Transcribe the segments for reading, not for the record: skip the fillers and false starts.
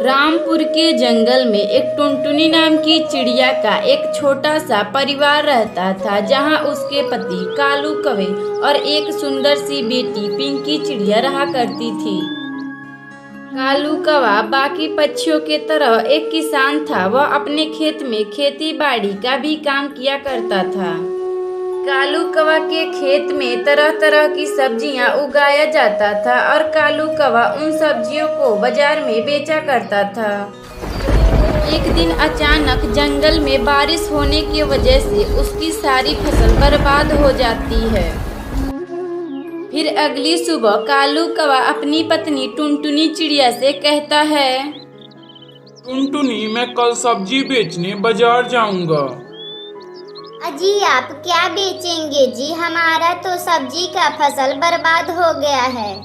रामपुर के जंगल में एक टुनटुनी नाम की चिड़िया का एक छोटा सा परिवार रहता था, जहां उसके पति कालू कौवे और एक सुंदर सी बेटी पिंकी चिड़िया रहा करती थी। कालू कौवा बाकी पक्षियों के तरह एक किसान था। वह अपने खेत में खेती बाड़ी का भी काम किया करता था। कालू कौवा के खेत में तरह तरह की सब्जियां उगाया जाता था और कालू कौवा उन सब्जियों को बाजार में बेचा करता था। एक दिन अचानक जंगल में बारिश होने की वजह से उसकी सारी फसल बर्बाद हो जाती है। फिर अगली सुबह कालू कौवा अपनी पत्नी टुनटुनी चिड़िया से कहता है, टुनटुनी, मैं कल सब्जी बेचने बाजार जाऊंगा। अजी आप क्या बेचेंगे जी? हमारा तो सब्जी का फसल बर्बाद हो गया है।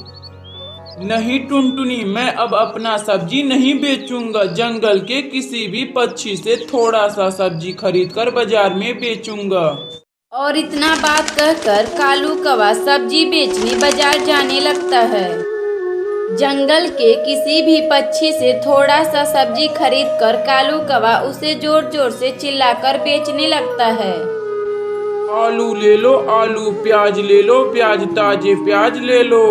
नहीं टुनटुनी, मैं अब अपना सब्जी नहीं बेचूंगा। जंगल के किसी भी पक्षी से थोड़ा सा सब्जी खरीद कर बाजार में बेचूंगा। और इतना बात कहकर कालू कौवा सब्जी बेचने बाजार जाने लगता है। जंगल के किसी भी पक्षी से थोड़ा सा सब्जी खरीदकर कालू कौवा उसे जोर जोर से चिल्लाकर बेचने लगता है। आलू ले लो आलू, प्याज ले लो प्याज, ताजे प्याज ले लो।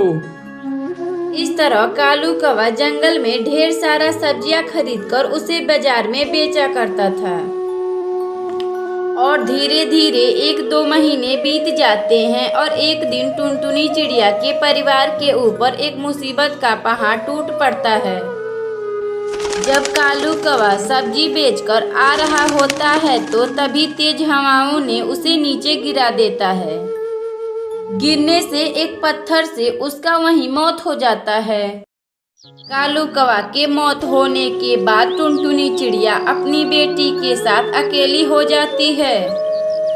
इस तरह कालू कौवा जंगल में ढेर सारा सब्जियां खरीदकर उसे बाजार में बेचा करता था। और धीरे धीरे 1-2 महीने बीत जाते हैं और एक दिन टुनटुनी चिड़िया के परिवार के ऊपर एक मुसीबत का पहाड़ टूट पड़ता है। जब कालू कौवा सब्जी बेचकर आ रहा होता है तो तभी तेज हवाओं ने उसे नीचे गिरा देता है। गिरने से एक पत्थर से उसका वहीं मौत हो जाता है। कालू कौवा के मौत होने के बाद टुनटुनी चिड़िया अपनी बेटी के साथ अकेली हो जाती है।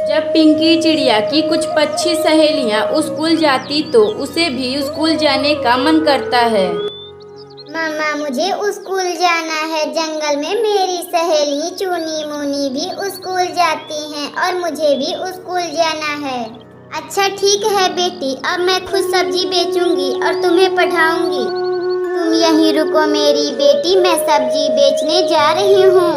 जब पिंकी चिड़िया की कुछ पक्षी सहेलियां स्कूल जाती तो उसे भी स्कूल जाने का मन करता है। मम्मा मुझे स्कूल जाना है। जंगल में मेरी सहेली चूनी मुनी भी स्कूल जाती हैं और मुझे भी स्कूल जाना है। अच्छा ठीक है बेटी, अब मैं खुद सब्जी बेचूंगी और तुम्हें पढ़ाऊंगी। तुम यहीं रुको मेरी बेटी, मैं सब्जी बेचने जा रही हूँ।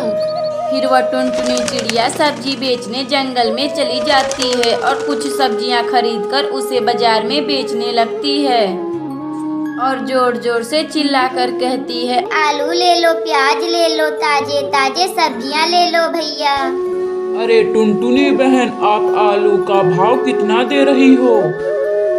फिर वह टुनटुनी चिड़िया सब्जी बेचने जंगल में चली जाती है और कुछ सब्जियां खरीदकर उसे बाजार में बेचने लगती है और जोर जोर से चिल्लाकर कहती है, आलू ले लो, प्याज ले लो, ताजे ताजे सब्जियां ले लो भैया। अरे टुनटुनी बहन, आप आलू का भाव कितना दे रही हो?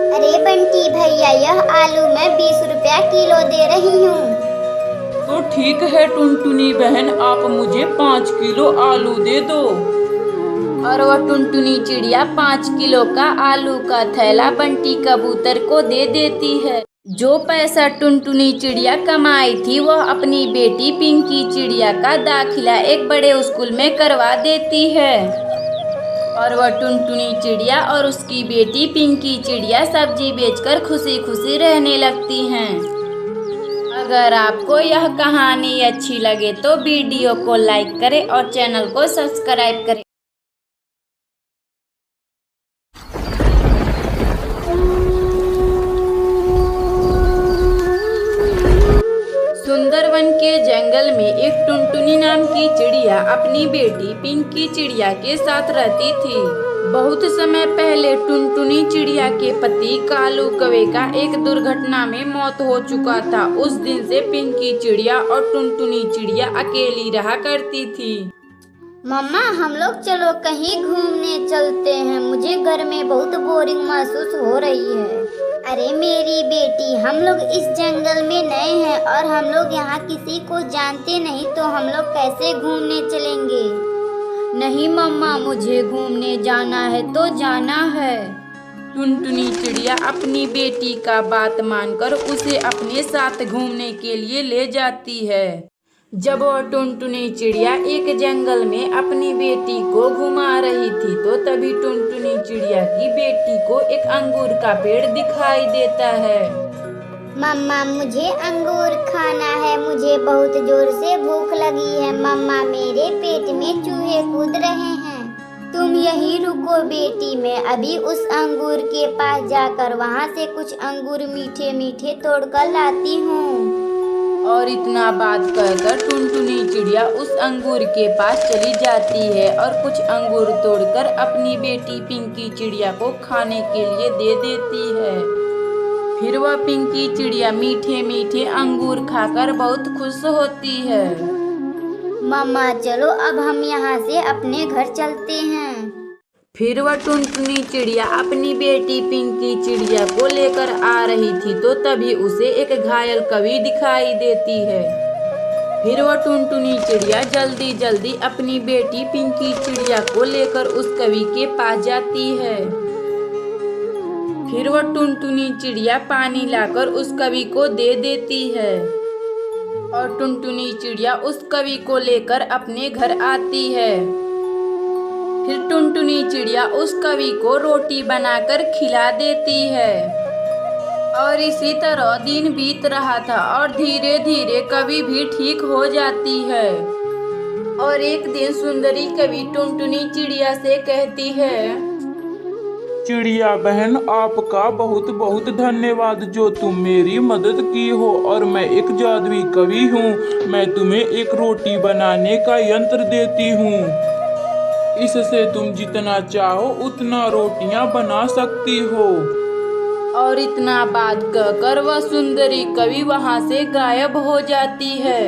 अरे बंटी भैया, यह आलू मैं 20 रुपया किलो दे रही हूँ। तो ठीक है टुनटुनी बहन, आप मुझे 5 किलो आलू दे दो। और वह टुनटुनी चिड़िया 5 किलो का आलू का थैला बंटी कबूतर को दे देती है। जो पैसा टुनटुनी चिड़िया कमाई थी वह अपनी बेटी पिंकी चिड़िया का दाखिला एक बड़े स्कूल में करवा देती है। और वह टुनटुनी चिड़िया और उसकी बेटी पिंकी चिड़िया सब्जी बेचकर खुशी खुशी रहने लगती हैं। अगर आपको यह कहानी अच्छी लगे तो वीडियो को लाइक करें और चैनल को सब्सक्राइब करें। सुंदरवन के जंगल में एक टुनटुनी नाम की चिड़िया अपनी बेटी पिंकी चिड़िया के साथ रहती थी। बहुत समय पहले टुनटुनी चिड़िया के पति कालू कौवे का एक दुर्घटना में मौत हो चुका था। उस दिन से पिंकी चिड़िया और टुनटुनी चिड़िया अकेली रहा करती थी। मम्मा हम लोग चलो कहीं घूमने चलते हैं, मुझे घर में बहुत बोरिंग महसूस हो रही है। अरे मेरी बेटी, हम लोग इस जंगल में नए हैं और हम लोग यहाँ किसी को जानते नहीं, तो हम लोग कैसे घूमने चलेंगे? नहीं मम्मा, मुझे घूमने जाना है तो जाना है। टुनटुनी चिड़िया अपनी बेटी का बात मानकर उसे अपने साथ घूमने के लिए ले जाती है। जब वह टुनटुनी चिड़िया एक जंगल में अपनी बेटी को घुमा रही थी तो तभी टुनटुनी चिड़िया की बेटी को एक अंगूर का पेड़ दिखाई देता है। मम्मा मुझे अंगूर खाना है, मुझे बहुत जोर से भूख लगी है। मम्मा मेरे पेट में चूहे कूद रहे हैं। तुम यहीं रुको बेटी, मैं अभी उस अंगूर के पास जाकर वहाँ से कुछ अंगूर मीठे मीठे तोड़कर लाती हूँ। और इतना बात कहकर टुनटुनी चिड़िया उस अंगूर के पास चली जाती है और कुछ अंगूर तोड़कर अपनी बेटी पिंकी चिड़िया को खाने के लिए दे देती है। फिर वह पिंकी चिड़िया मीठे मीठे अंगूर खाकर बहुत खुश होती है। मम्मा चलो अब हम यहाँ से अपने घर चलते हैं। फिर वह टुनटुनी चिड़िया अपनी बेटी पिंकी चिड़िया को लेकर आ रही थी तो तभी उसे एक घायल कवि दिखाई देती है। फिर वह टुनटुनी चिड़िया जल्दी जल्दी अपनी बेटी पिंकी चिड़िया को लेकर उस कवि के पास जाती है। फिर वह टुनटुनी चिड़िया पानी लाकर उस कवि को दे देती है और टुनटुनी चिड़िया उस कवि को लेकर अपने घर आती है। फिर टुनटुनी चिड़िया उस कवि को रोटी बनाकर खिला देती है और इसी तरह दिन बीत रहा था और धीरे धीरे कवि भी ठीक हो जाती है। और एक दिन सुंदरी कवि टुनटुनी चिड़िया से कहती है, चिड़िया बहन, आपका बहुत बहुत धन्यवाद जो तुम मेरी मदद की हो और मैं एक जादुई कवि हूँ। मैं तुम्हें एक रोटी बनाने का यंत्र देती हूँ। इससे तुम जितना चाहो उतना रोटियां बना सकती हो। और इतना बात कहकर वह सुंदरी कवि वहां से गायब हो जाती है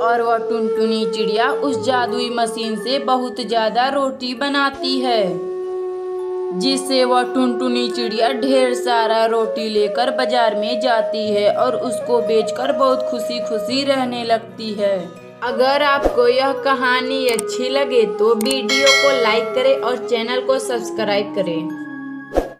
और वह टुनटुनी चिड़िया उस जादुई मशीन से बहुत ज्यादा रोटी बनाती है, जिससे वह टुनटुनी चिड़िया ढेर सारा रोटी लेकर बाजार में जाती है और उसको बेचकर बहुत खुशी खुशी रहने लगती है। अगर आपको यह कहानी अच्छी लगे तो वीडियो को लाइक करें और चैनल को सब्सक्राइब करें।